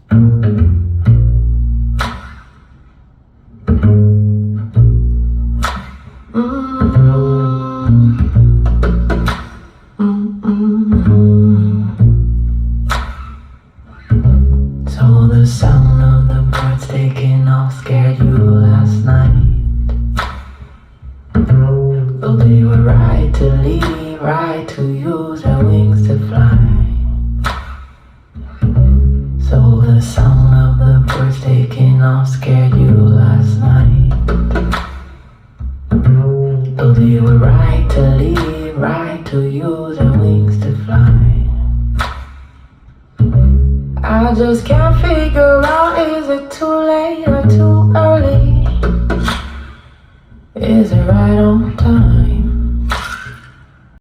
So the sound of the birds taking off scared you last night. Though they were right to leave, right to use their wings to fly. So the sound of the birds taking off scared you last night. Though they were right to leave, right to use their wings to fly. I just can't figure out, is it too late or too early? Is it right on time?